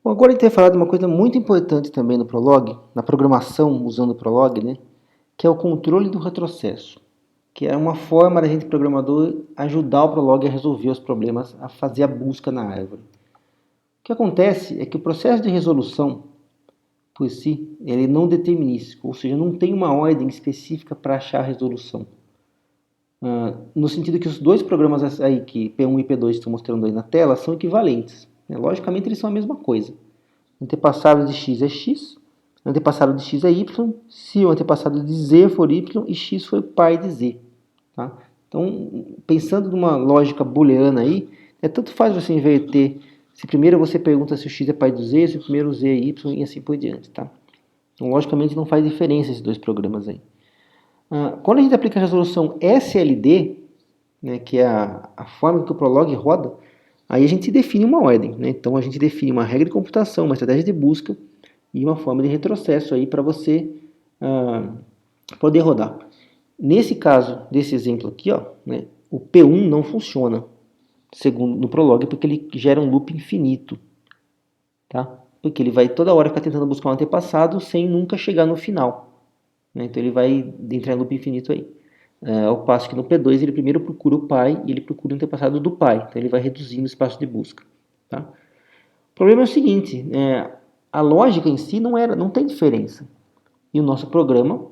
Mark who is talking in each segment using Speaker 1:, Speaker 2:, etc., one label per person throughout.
Speaker 1: Bom, agora a gente vai falar de uma coisa muito importante também no Prolog, na programação usando o Prolog, né? Que é o controle do retrocesso, que é uma forma da gente, programador, ajudar o Prolog a resolver os problemas, a fazer a busca na árvore. O que acontece é que o processo de resolução, por si, ele é não determinístico, ou seja, não tem uma ordem específica para achar a resolução. No sentido que os dois programas aí, que P1 e P2 estão mostrando aí na tela, são equivalentes. Logicamente, eles são a mesma coisa. Antepassado de x é x, antepassado de x é y, se o antepassado de z for y e x for pai de z. Tá? Então, pensando numa lógica booleana aí, tanto faz você inverter. Se primeiro você pergunta se o x é pai do z, se o primeiro z é y e assim por diante. Tá? Então, logicamente, não faz diferença esses dois programas aí. Quando a gente aplica a resolução SLD, né, que é a forma que o Prolog roda, aí a gente define uma ordem. Né? Então, a gente define uma regra de computação, uma estratégia de busca e uma forma de retrocesso aí para você poder rodar. Nesse caso, desse exemplo aqui, ó, né, o P1 não funciona, segundo no Prolog, porque ele gera um loop infinito. Tá? Porque ele vai toda hora ficar tentando buscar um antepassado sem nunca chegar no final. Né? Então ele vai entrar em loop infinito aí. Ao passo que no P2 ele primeiro procura o pai e ele procura o antepassado do pai. Então ele vai reduzindo o espaço de busca. Tá? O problema é o seguinte, a lógica em si não tem diferença. E o nosso programa,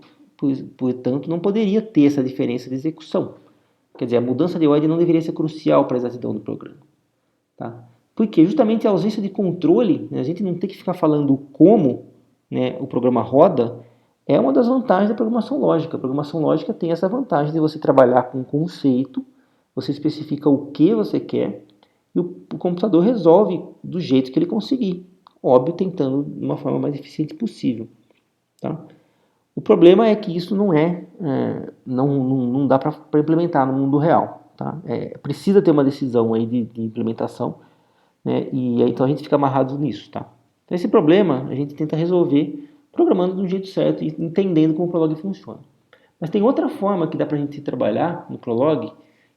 Speaker 1: portanto, não poderia ter essa diferença de execução. Quer dizer, a mudança de ordem não deveria ser crucial para a exatidão do programa. Tá? Porque justamente a ausência de controle, né, a gente não tem que ficar falando como, né, o programa roda, é uma das vantagens da programação lógica. A programação lógica tem essa vantagem de você trabalhar com um conceito, você especifica o que você quer e o computador resolve do jeito que ele conseguir. Óbvio, tentando de uma forma mais eficiente possível. Tá? O problema é que isso não dá para implementar no mundo real. Tá? Precisa ter uma decisão aí de implementação, né? E aí, então a gente fica amarrado nisso. Tá? Então, esse problema a gente tenta resolver programando do jeito certo e entendendo como o Prolog funciona. Mas tem outra forma que dá para a gente trabalhar no Prolog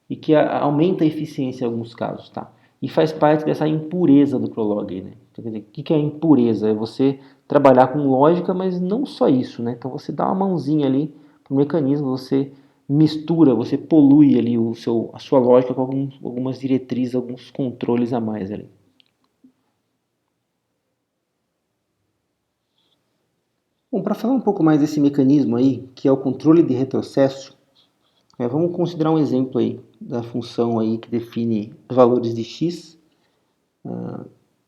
Speaker 1: e que aumenta a eficiência em alguns casos. Tá? E faz parte dessa impureza do Prolog. Né? Então, quer dizer, o que é impureza? É você trabalhar com lógica, mas não só isso. Né? Então você dá uma mãozinha ali para o mecanismo, você mistura, você polui ali a sua lógica com algumas diretrizes, alguns controles a mais ali. Bom, para falar um pouco mais desse mecanismo aí, que é o controle de retrocesso, vamos considerar um exemplo aí da função aí que define os valores de x,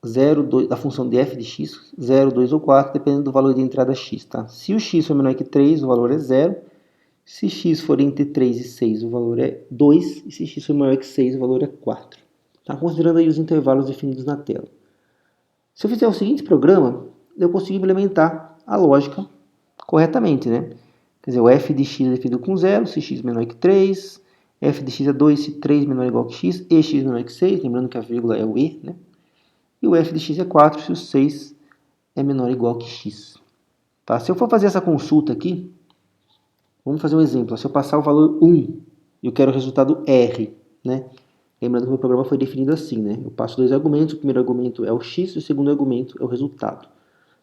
Speaker 1: 0, 2, da função de f de x, 0, 2 ou 4, dependendo do valor de entrada x. Tá? Se o x for menor que 3, o valor é 0. Se x for entre 3 e 6, o valor é 2. E se x for maior que 6, o valor é 4. Tá? Considerando aí os intervalos definidos na tela. Se eu fizer o seguinte programa, eu consigo implementar a lógica corretamente, né? Quer dizer, o f de x é definido com 0, se x menor que 3, f de x é 2 se 3 menor ou igual que x, e x menor que 6, lembrando que a vírgula é o e, né? E o f de x é 4 se o 6 é menor ou igual que x. Tá? Se eu for fazer essa consulta aqui, vamos fazer um exemplo. Se eu passar o valor 1 e eu quero o resultado R, né? Lembrando que o meu programa foi definido assim, né? Eu passo dois argumentos, o primeiro argumento é o x e o segundo argumento é o resultado.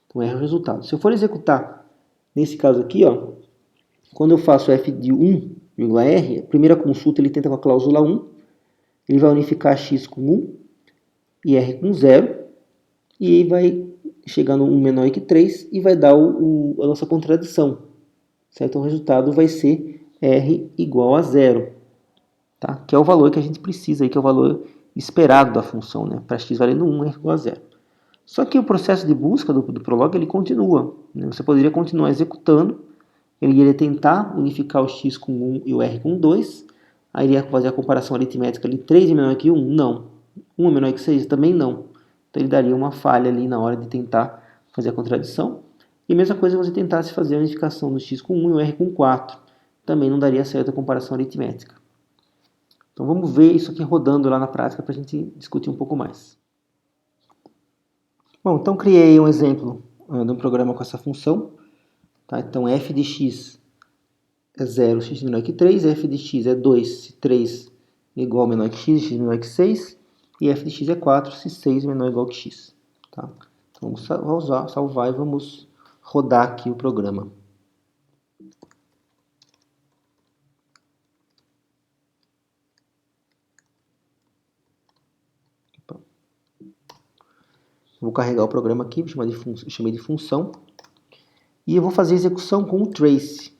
Speaker 1: Então, R é o resultado. Se eu for executar, nesse caso aqui, ó, quando eu faço f de 1,r, a primeira consulta ele tenta com a cláusula 1, ele vai unificar x com 1 e r com 0, e aí vai chegar no 1 menor que 3 e vai dar a nossa contradição. Certo? Então, o resultado vai ser r igual a 0, tá? Que é o valor que a gente precisa, aí, que é o valor esperado da função, né? Para x valendo 1, r igual a 0. Só que o processo de busca do Prolog ele continua. Né? Você poderia continuar executando, ele iria tentar unificar o x com 1 e o r com 2, aí iria fazer a comparação aritmética ali, 3 é menor que 1? Não. 1 é menor que 6? Também não. Então ele daria uma falha ali na hora de tentar fazer a contradição. E a mesma coisa você tentasse fazer a unificação do x com 1 e o r com 4. Também não daria certo a comparação aritmética. Então vamos ver isso aqui rodando lá na prática para a gente discutir um pouco mais. Bom, então criei um exemplo de um programa com essa função. Tá? Então f de x é 0 se x menor que 3, f de x é 2 se 3 é igual ou menor que x menor que 6, e f de x é 4 se 6 menor ou igual que x. Tá? Então Vamos salvar e vamos rodar aqui o programa. Vou carregar o programa aqui, chamei de função. E eu vou fazer a execução com o trace.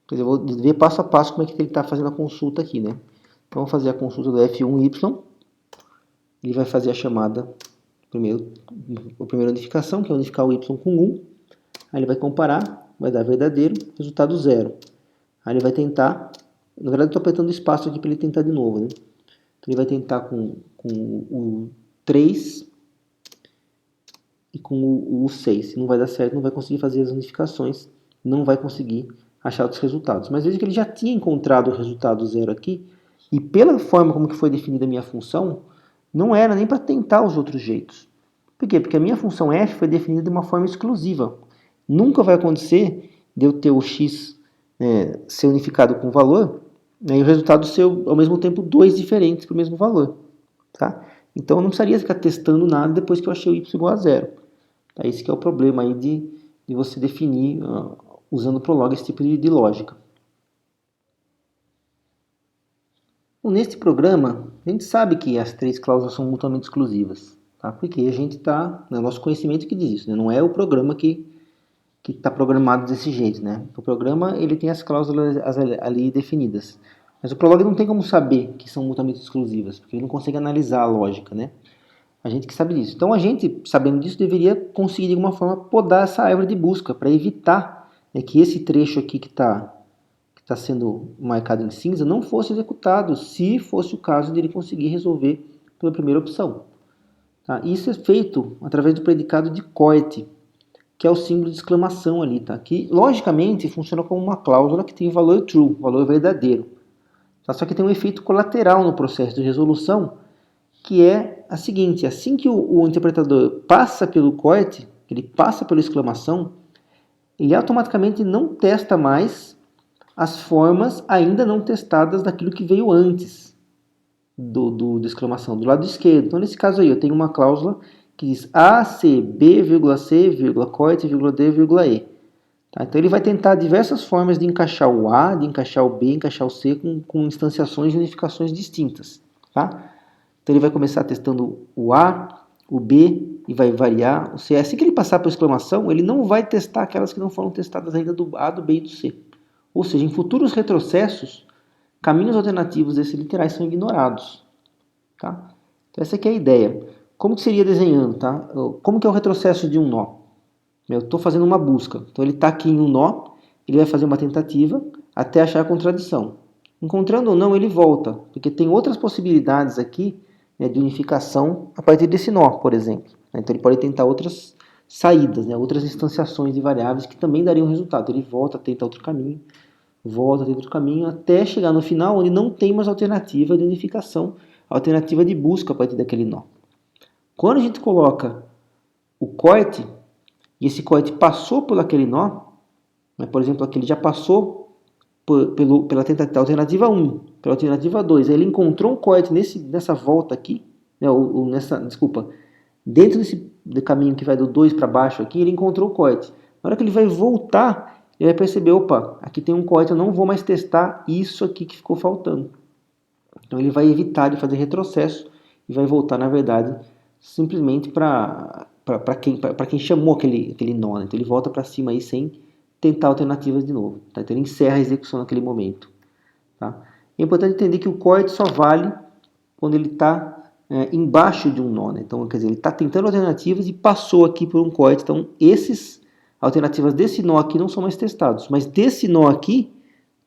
Speaker 1: Quer dizer, eu vou ver passo a passo como é que ele está fazendo a consulta aqui, né? Então, vou fazer a consulta do F1Y. Ele vai fazer a chamada, a primeira unificação, que é unificar o Y com 1. Aí ele vai comparar, vai dar verdadeiro, resultado 0. Aí ele vai tentar, na verdade eu estou apertando espaço aqui para ele tentar de novo, né? Então ele vai tentar com o 3 e com o 6. Se não vai dar certo, não vai conseguir fazer as unificações, não vai conseguir achar outros resultados. Mas veja que ele já tinha encontrado o resultado 0 aqui, e pela forma como que foi definida a minha função, não era nem para tentar os outros jeitos. Por quê? Porque a minha função f foi definida de uma forma exclusiva. Nunca vai acontecer de eu ter o x ser unificado com o valor, né, e o resultado ser ao mesmo tempo 2 diferentes para o mesmo valor. Tá? Então eu não precisaria ficar testando nada depois que eu achei o y igual a 0. Tá? Esse que é o problema aí de você definir, usando o Prolog, esse tipo de lógica. Bom, neste programa, a gente sabe que as 3 cláusulas são mutuamente exclusivas. Tá? Porque a gente está, no nosso conhecimento que diz isso, né? Não é o programa que está programado desse jeito, né? O programa ele tem as cláusulas ali definidas. Mas o Prolog não tem como saber que são mutuamente exclusivas, porque ele não consegue analisar a lógica, né? A gente que sabe disso. Então a gente, sabendo disso, deveria conseguir de alguma forma podar essa árvore de busca para evitar, né, que esse trecho aqui que está sendo marcado em cinza não fosse executado, se fosse o caso de ele conseguir resolver pela primeira opção. Tá? Isso é feito através do predicado de coit, que é o símbolo de exclamação ali, tá? Que logicamente funciona como uma cláusula que tem o valor true, valor verdadeiro. Tá? Só que tem um efeito colateral no processo de resolução, que é a seguinte: assim que o interpretador passa pelo coit, ele passa pela exclamação, ele automaticamente não testa mais as formas ainda não testadas daquilo que veio antes da exclamação, do lado esquerdo. Então, nesse caso aí, eu tenho uma cláusula que diz A, C, B, C, coit, D, E. Tá? Então, ele vai tentar diversas formas de encaixar o A, de encaixar o B, encaixar o C com instanciações e unificações distintas. Tá? Então, ele vai começar testando o A, o B e vai variar o C. Assim que ele passar por exclamação, ele não vai testar aquelas que não foram testadas ainda do A, do B e do C. Ou seja, em futuros retrocessos, caminhos alternativos desses literais são ignorados. Tá? Então essa aqui é a ideia. Como que seria desenhando? Tá? Como que é o retrocesso de um nó? Eu estou fazendo uma busca. Então ele está aqui em um nó, ele vai fazer uma tentativa até achar a contradição. Encontrando ou não, ele volta, porque tem outras possibilidades aqui, né, de unificação a partir desse nó, por exemplo. Então ele pode tentar outras saídas, né, outras instanciações de variáveis que também dariam resultado. Ele volta, tenta outro caminho, volta dentro do caminho, até chegar no final onde não tem mais alternativa de unificação, alternativa de busca a partir daquele nó. Quando a gente coloca o coit, e esse coit passou por aquele nó, né, por exemplo, aquele já passou pela alternativa 1, pela alternativa 2, aí ele encontrou um coit nessa volta aqui, né, dentro desse caminho que vai do 2 para baixo aqui, ele encontrou o coit. Na hora que ele vai voltar, ele vai perceber, opa, aqui tem um coit, eu não vou mais testar isso aqui que ficou faltando. Então ele vai evitar de fazer retrocesso e vai voltar, na verdade, simplesmente para quem chamou aquele nó. Né? Então ele volta para cima aí sem tentar alternativas de novo. Tá? Então ele encerra a execução naquele momento. Tá? É importante entender que o coit só vale quando ele está embaixo de um nó. Né? Então, quer dizer, ele está tentando alternativas e passou aqui por um coit. Então, essas alternativas desse nó aqui não são mais testados. Mas desse nó aqui,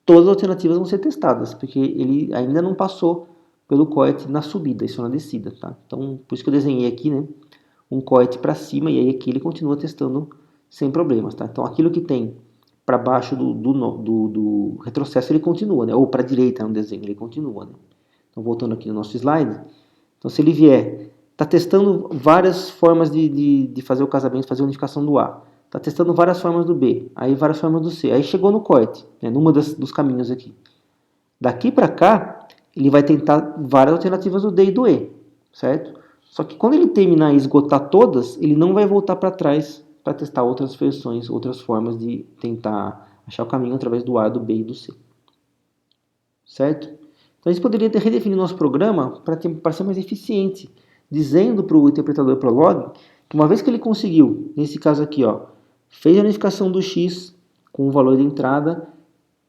Speaker 1: todas as alternativas vão ser testadas, porque ele ainda não passou pelo coit na subida, isso na descida. Tá? Então, por isso que eu desenhei aqui, né, um coit para cima, e aí aqui ele continua testando sem problemas. Tá? Então, aquilo que tem para baixo do retrocesso, ele continua, né? Ou para a direita no desenho, ele continua. Né? Então, voltando aqui no nosso slide, então se ele vier, está testando várias formas de fazer o casamento, fazer a unificação do A. Está testando várias formas do B, aí várias formas do C. Aí chegou no coit, né, numa dos caminhos aqui. Daqui para cá, ele vai tentar várias alternativas do D e do E, certo? Só que quando ele terminar e esgotar todas, ele não vai voltar para trás para testar outras versões, outras formas de tentar achar o caminho através do A, do B e do C. Certo? Então a gente poderia redefinir nosso programa para ser mais eficiente, dizendo para o interpretador Prolog que uma vez que ele conseguiu, nesse caso aqui, ó, fez a unificação do x com o valor de entrada,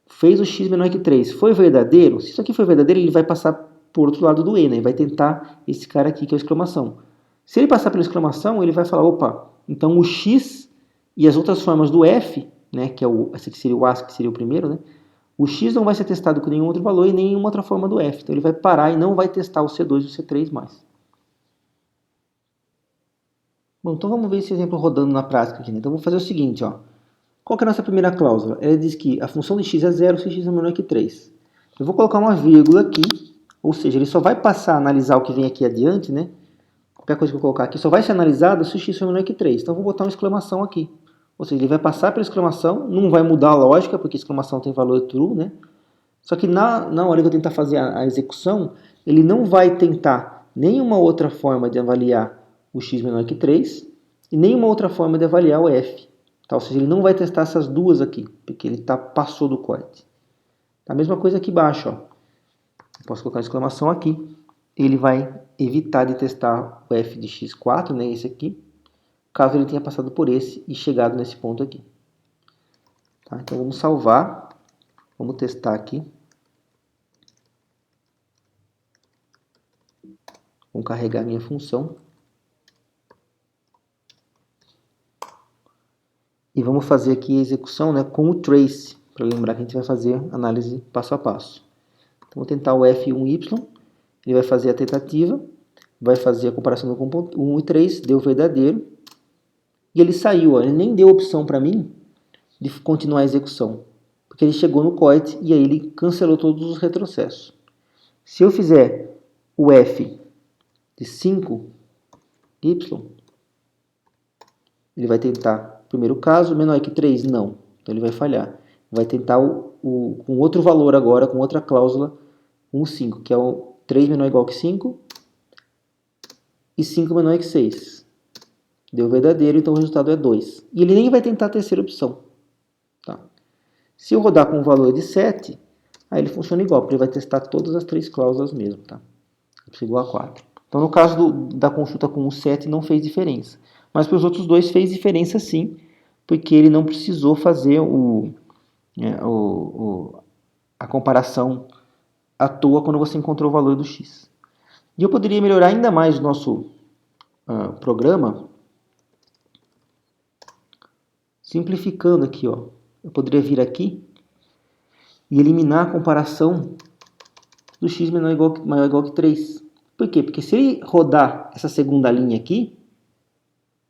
Speaker 1: fez o x menor que 3, foi verdadeiro? Se isso aqui foi verdadeiro, ele vai passar por outro lado do E, né? Ele vai tentar esse cara aqui, que é a exclamação. Se ele passar pela exclamação, ele vai falar, opa, então o x e as outras formas do f, né, que é esse aqui seria o A, que seria o primeiro, né? O x não vai ser testado com nenhum outro valor e nenhuma outra forma do f. Então ele vai parar e não vai testar o C2 e o C3 mais. Bom, então vamos ver esse exemplo rodando na prática aqui, né? Então vamos fazer o seguinte, ó. Qual que é a nossa primeira cláusula? Ela diz que a função de x é 0 se x é menor que 3. Eu vou colocar uma vírgula aqui, ou seja, ele só vai passar a analisar o que vem aqui adiante, né? Qualquer coisa que eu colocar aqui só vai ser analisado se o x for menor que 3. Então eu vou botar uma exclamação aqui. Ou seja, ele vai passar pela exclamação, não vai mudar a lógica, porque a exclamação tem valor true, né? Só que na hora que eu tentar fazer a execução, ele não vai tentar nenhuma outra forma de avaliar o x menor que 3 e nenhuma outra forma de avaliar o f. Tá? Ou seja, ele não vai testar essas duas aqui, porque ele passou do corte. A mesma coisa aqui embaixo. Ó. Posso colocar uma exclamação aqui. Ele vai evitar de testar o f de x4, né, esse aqui, caso ele tenha passado por esse e chegado nesse ponto aqui. Tá? Então vamos salvar. Vamos testar aqui. Vamos carregar minha função. E vamos fazer aqui a execução, né, com o trace, para lembrar que a gente vai fazer análise passo a passo. Então vou tentar o F1Y, ele vai fazer a tentativa, vai fazer a comparação com 1 e 3, deu verdadeiro, e ele saiu, ó, ele nem deu opção para mim de continuar a execução, porque ele chegou no corte e aí ele cancelou todos os retrocessos. Se eu fizer o F de 5Y, ele vai tentar, primeiro caso, menor que 3, não. Então ele vai falhar. Vai tentar com outro valor agora, com outra cláusula, 5, que é o 3 menor ou igual que 5 e 5 menor que 6. Deu verdadeiro, então o resultado é 2. E ele nem vai tentar a terceira opção. Tá? Se eu rodar com um valor de 7, aí ele funciona igual, porque ele vai testar todas as três cláusulas mesmo. Tá? Igual a 4. Então no caso da consulta com o 7 não fez diferença. Mas para os outros dois fez diferença sim, porque ele não precisou fazer a comparação à toa quando você encontrou o valor do x. E eu poderia melhorar ainda mais o nosso programa, simplificando aqui. Ó. Eu poderia vir aqui e eliminar a comparação do x maior ou igual que 3. Por quê? Porque se ele rodar essa segunda linha aqui,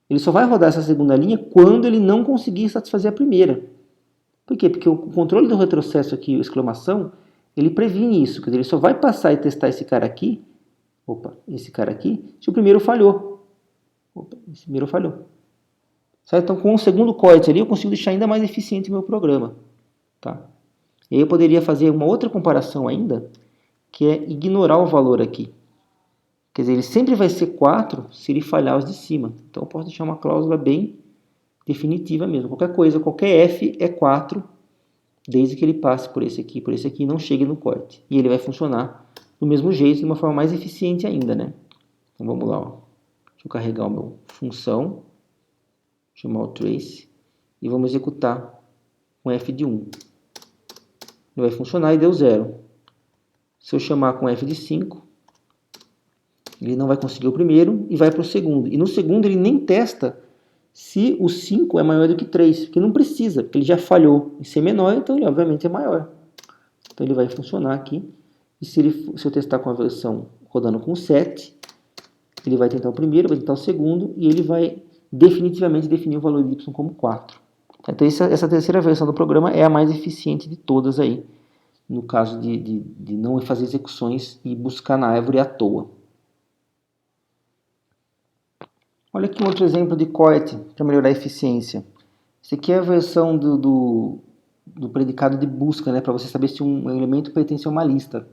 Speaker 1: ele só vai rodar essa segunda linha quando ele não conseguir satisfazer a primeira. Por quê? Porque o controle do retrocesso aqui, exclamação, ele previne isso. Quer dizer, ele só vai passar e testar esse cara aqui, se o primeiro falhou. Esse primeiro falhou. Certo? Então, com o segundo corte ali, eu consigo deixar ainda mais eficiente o meu programa. Tá? E aí eu poderia fazer uma outra comparação ainda, que é ignorar o valor aqui. Quer dizer, ele sempre vai ser 4 se ele falhar os de cima. Então eu posso deixar uma cláusula bem definitiva mesmo. Qualquer coisa, qualquer f é 4, desde que ele passe por esse aqui e não chegue no corte. E ele vai funcionar do mesmo jeito, de uma forma mais eficiente ainda, né? Então vamos lá, ó. Deixa eu carregar o meu função, chamar o trace, e vamos executar com f de 1. Ele vai funcionar e deu 0. Se eu chamar com f de 5, ele não vai conseguir o primeiro e vai para o segundo. E no segundo ele nem testa se o 5 é maior do que 3, porque não precisa, porque ele já falhou em ser menor, então ele obviamente é maior. Então ele vai funcionar aqui. E se eu testar com a versão rodando com 7, ele vai tentar o primeiro, vai tentar o segundo, e ele vai definitivamente definir o valor de y como 4. Então essa terceira versão do programa é a mais eficiente de todas aí, no caso de não fazer execuções e buscar na árvore à toa. Olha aqui um outro exemplo de corte para melhorar a eficiência. Esse aqui é a versão do predicado de busca, né, para você saber se um elemento pertence a uma lista.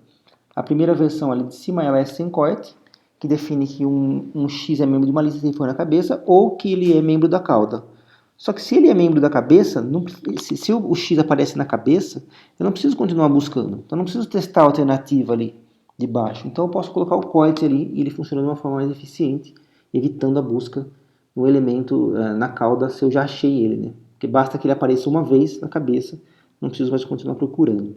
Speaker 1: A primeira versão ali de cima ela é sem corte, que define que um X é membro de uma lista sem for na cabeça ou que ele é membro da cauda. Só que se ele é membro da cabeça, se o X aparece na cabeça, eu não preciso continuar buscando. Então eu não preciso testar a alternativa ali de baixo. Então eu posso colocar o coit ali e ele funciona de uma forma mais eficiente, evitando a busca no elemento na cauda se eu já achei ele, né? Porque basta que ele apareça uma vez na cabeça, não preciso mais continuar procurando.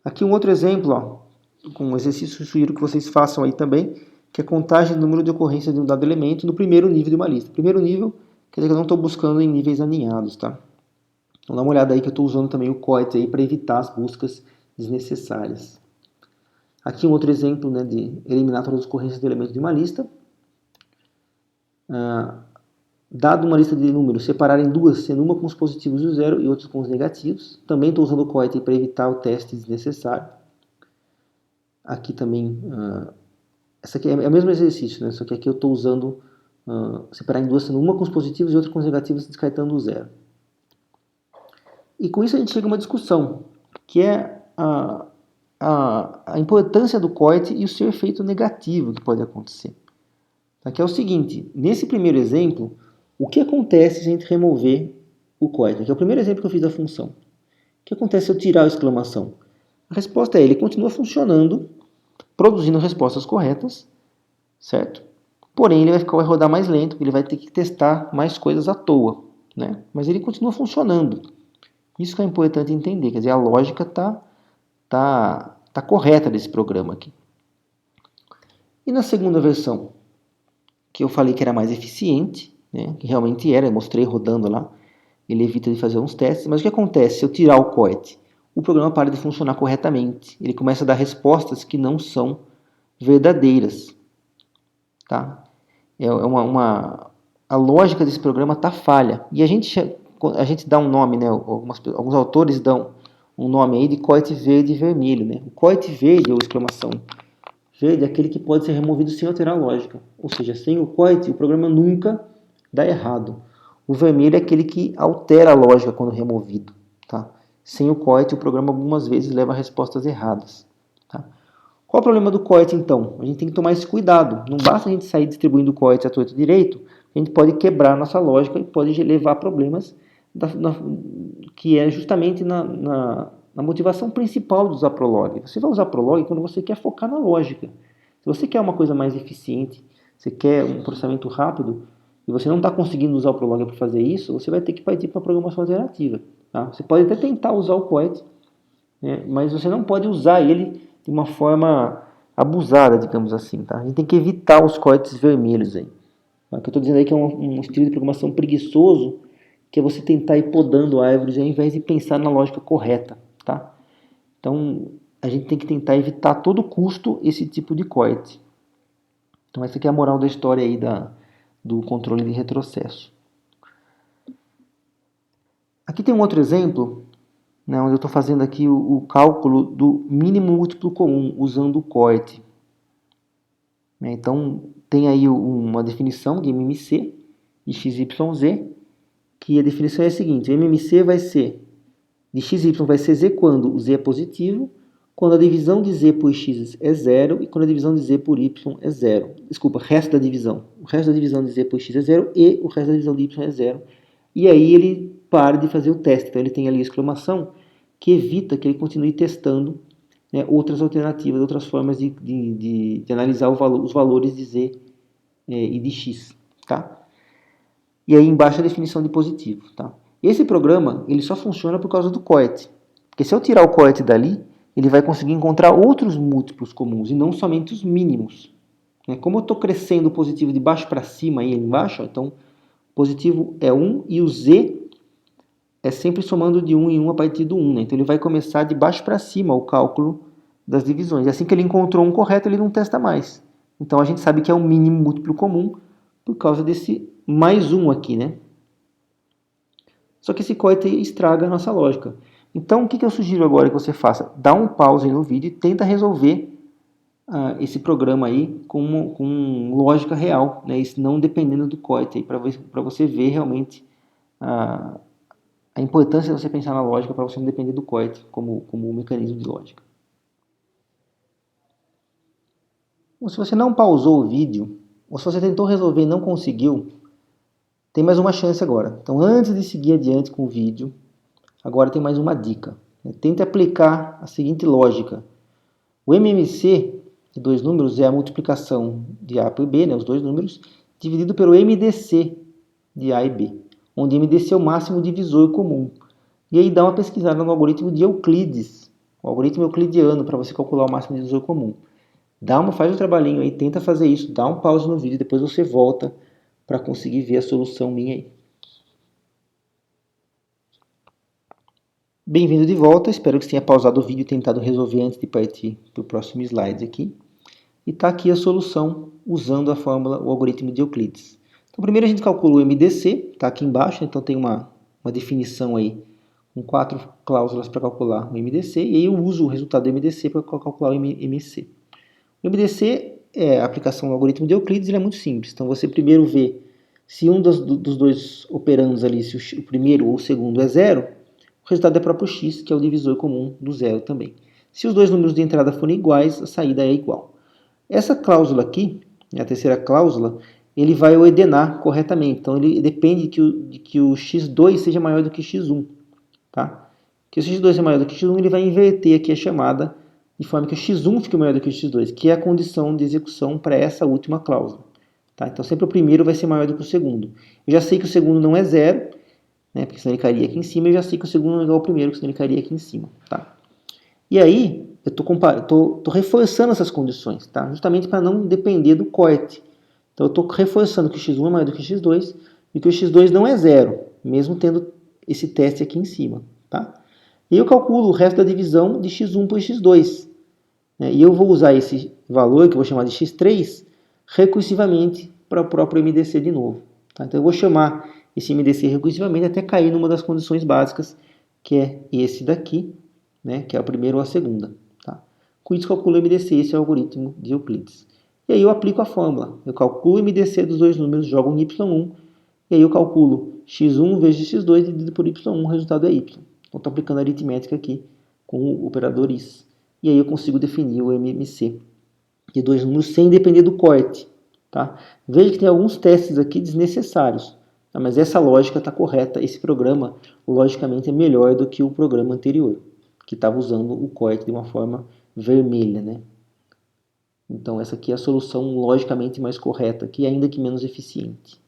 Speaker 1: Aqui um outro exemplo, ó, com um exercício sugiro que vocês façam aí também, que é a contagem do número de ocorrências de um dado elemento no primeiro nível de uma lista. Primeiro nível quer dizer que eu não estou buscando em níveis aninhados, tá? Então dá uma olhada aí que eu estou usando também o coit aí para evitar as buscas desnecessárias. Aqui um outro exemplo, né, de eliminar todas as ocorrências de elementos de uma lista. Dado uma lista de números, separar em duas, sendo uma com os positivos e o zero e outros com os negativos. Também estou usando o coit para evitar o teste desnecessário. Aqui também, essa aqui é o mesmo exercício, né? Só que aqui eu estou usando separar em duas, sendo uma com os positivos e outra com os negativos, descartando o zero. E com isso a gente chega a uma discussão, que é a importância do coit e o seu efeito negativo que pode acontecer. Aqui é o seguinte, nesse primeiro exemplo, o que acontece se a gente remover o coit? Aqui é o primeiro exemplo que eu fiz da função. O que acontece se eu tirar a exclamação? A resposta é, ele continua funcionando, produzindo respostas corretas, certo? Porém, ele vai rodar mais lento, ele vai ter que testar mais coisas à toa, né? Mas ele continua funcionando. Isso que é importante entender, quer dizer, a lógica tá correta desse programa aqui. E na segunda versão, que eu falei que era mais eficiente, né? Que realmente era, eu mostrei rodando lá, ele evita de fazer uns testes, mas o que acontece se eu tirar o coit? O programa para de funcionar corretamente, ele começa a dar respostas que não são verdadeiras, tá? A lógica desse programa está falha. E a gente dá um nome, né? Alguns autores dão um nome aí de coit verde e vermelho, né? O coit verde, ou exclamação verde, é aquele que pode ser removido sem alterar a lógica. Ou seja, sem o coit, o programa nunca dá errado. O vermelho é aquele que altera a lógica quando removido, tá? Sem o coit, o programa algumas vezes leva a respostas erradas, tá? Qual o problema do coit, então? A gente tem que tomar esse cuidado. Não basta a gente sair distribuindo coits à torto e direito, a gente pode quebrar a nossa lógica e pode levar a problemas que é justamente na motivação principal de usar Prolog. Você vai usar Prolog quando você quer focar na lógica. Se você quer uma coisa mais eficiente, você quer um processamento rápido, e você não está conseguindo usar o Prolog para fazer isso, você vai ter que partir para a programação alternativa. Tá? Você pode até tentar usar o coit, né, mas você não pode usar ele de uma forma abusada, digamos assim. Tá? A gente tem que evitar os coits vermelhos aí. O que eu estou dizendo aí que é um estilo de programação preguiçoso, que é você tentar ir podando árvores ao invés de pensar na lógica correta. Tá? Então, a gente tem que tentar evitar a todo custo esse tipo de coit. Então, essa aqui é a moral da história aí do controle de retrocesso. Aqui tem um outro exemplo, né, onde eu estou fazendo aqui o cálculo do mínimo múltiplo comum usando o coit. Então, tem aí uma definição de MMC de XYZ, que a definição é a seguinte: o MMC vai ser de XY vai ser Z quando o Z é positivo, quando a divisão de Z por X é zero e quando a divisão de Z por Y é zero. Desculpa, resto da divisão. O resto da divisão de Z por X é zero e o resto da divisão de Y é zero. E aí ele para de fazer o teste. Então ele tem ali a exclamação que evita que ele continue testando, né, outras alternativas, outras formas de analisar os valores de Z e de X. Tá? E aí embaixo a definição de positivo. Tá? Esse programa ele só funciona por causa do coit. Porque se eu tirar o coit dali, ele vai conseguir encontrar outros múltiplos comuns e não somente os mínimos. Como eu estou crescendo o positivo de baixo para cima aí embaixo, então o positivo é 1 e o Z é sempre somando de 1 em 1 a partir do 1. Então ele vai começar de baixo para cima o cálculo das divisões. E assim que ele encontrou um correto, ele não testa mais. Então a gente sabe que é o mínimo múltiplo comum por causa desse mais 1 aqui, né? Só que esse coit estraga a nossa lógica. Então, o que eu sugiro agora que você faça? Dá um pause no vídeo e tenta resolver esse programa aí com lógica real, né? Isso não dependendo do coit, para você ver realmente a importância de você pensar na lógica para você não depender do coit como um mecanismo de lógica. Ou se você não pausou o vídeo, ou se você tentou resolver e não conseguiu, tem mais uma chance agora. Então, antes de seguir adiante com o vídeo, agora tem mais uma dica. Tente aplicar a seguinte lógica. O MMC de dois números é a multiplicação de A por B, né, os dois números, dividido pelo MDC de A e B, onde MDC é o máximo divisor comum. E aí dá uma pesquisada no algoritmo de Euclides, o algoritmo euclidiano, para você calcular o máximo divisor comum. Faz um trabalhinho aí, tenta fazer isso, dá um pause no vídeo, depois você volta para conseguir ver a solução minha aí. Bem-vindo de volta, espero que você tenha pausado o vídeo e tentado resolver antes de partir para o próximo slide aqui. E está aqui a solução usando a fórmula, o algoritmo de Euclides. Então, primeiro a gente calcula o MDC, está aqui embaixo, então tem uma definição aí com 4 cláusulas para calcular o MDC, e aí eu uso o resultado do MDC para calcular o MC. O MDC é a aplicação do algoritmo de Euclides, ele é muito simples. Então você primeiro vê se um dos dois operandos ali, se o primeiro ou o segundo é zero, o resultado é próprio x, que é o divisor comum do zero também. Se os dois números de entrada forem iguais, a saída é igual. Essa cláusula aqui, a terceira cláusula, ele vai ordenar corretamente. Então ele depende de que o x2 seja maior do que x1. Tá? Que se o x2 é maior do que x1, ele vai inverter aqui a chamada de forma que o x1 fique maior do que o x2, que é a condição de execução para essa última cláusula. Tá? Então sempre o primeiro vai ser maior do que o segundo. Eu já sei que o segundo não é zero, né, porque senão ele cairia aqui em cima, e eu já sei que o segundo não é igual ao primeiro, porque senão ele cairia aqui em cima. Tá? E aí, eu estou reforçando essas condições, tá? Justamente para não depender do corte. Então eu estou reforçando que o x1 é maior do que o x2 e que o x2 não é zero, mesmo tendo esse teste aqui em cima. Tá? E eu calculo o resto da divisão de x1 por x2. Né? E eu vou usar esse valor, que eu vou chamar de x3, recursivamente para o próprio MDC de novo. Tá? Então eu vou chamar esse MDC recursivamente até cair numa das condições básicas, que é esse daqui, né? Que é a primeira ou a segunda. Tá? Com isso calculo o MDC, esse é o algoritmo de Euclides. E aí eu aplico a fórmula. Eu calculo o MDC dos dois números, jogo um y1, e aí eu calculo x1 vezes x2 dividido por y1, o resultado é y. Então estou aplicando a aritmética aqui com o operador is. E aí eu consigo definir o MMC de dois números sem depender do corte. Tá? Veja que tem alguns testes aqui desnecessários, tá? Mas essa lógica está correta. Esse programa, logicamente, é melhor do que o programa anterior, que estava usando o corte de uma forma vermelha. Né? Então essa aqui é a solução logicamente mais correta, aqui, ainda que menos eficiente.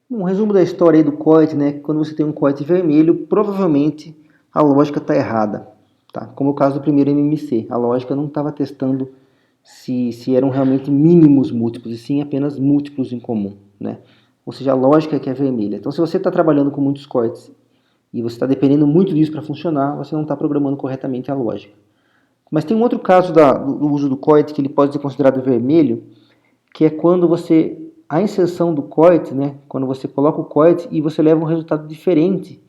Speaker 1: Um resumo da história aí do corte, né? Quando você tem um corte vermelho, provavelmente a lógica está errada. Tá? Como o caso do primeiro MMC, a lógica não estava testando se eram realmente mínimos múltiplos, e sim apenas múltiplos em comum. Né? Ou seja, a lógica é que é vermelha. Então se você está trabalhando com muitos cortes e você está dependendo muito disso para funcionar, você não está programando corretamente a lógica. Mas tem um outro caso do uso do corte que ele pode ser considerado vermelho, que é quando a inserção do corte, né, quando você coloca o corte e você leva um resultado diferente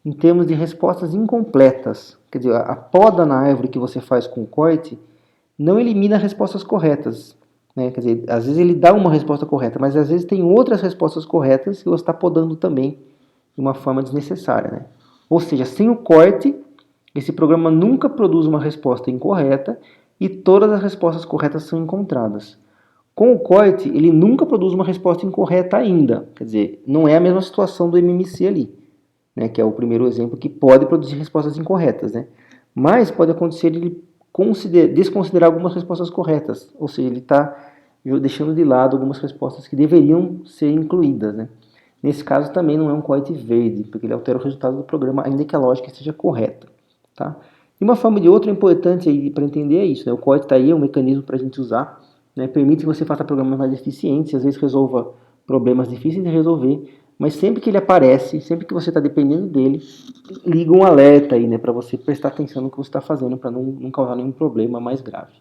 Speaker 1: em termos de respostas incompletas. Quer dizer, a poda na árvore que você faz com o corte não elimina respostas corretas. Né? Quer dizer, às vezes ele dá uma resposta correta, mas às vezes tem outras respostas corretas que você está podando também de uma forma desnecessária. Né? Ou seja, sem o corte, esse programa nunca produz uma resposta incorreta e todas as respostas corretas são encontradas. Com o corte, ele nunca produz uma resposta incorreta ainda. Quer dizer, não é a mesma situação do MMC ali, né, que é o primeiro exemplo que pode produzir respostas incorretas. Né? Mas pode acontecer ele desconsiderar algumas respostas corretas. Ou seja, ele está deixando de lado algumas respostas que deveriam ser incluídas. Né? Nesse caso também não é um corte verde, porque ele altera o resultado do programa, ainda que a lógica esteja correta. Tá? De uma forma ou de outra, importante para entender é isso. Né? O corte está aí, é um mecanismo para a gente usar. Né? Permite que você faça programas mais eficientes, às vezes resolva problemas difíceis de resolver, mas sempre que ele aparece, sempre que você está dependendo dele, liga um alerta aí, né, para você prestar atenção no que você está fazendo, para não causar nenhum problema mais grave.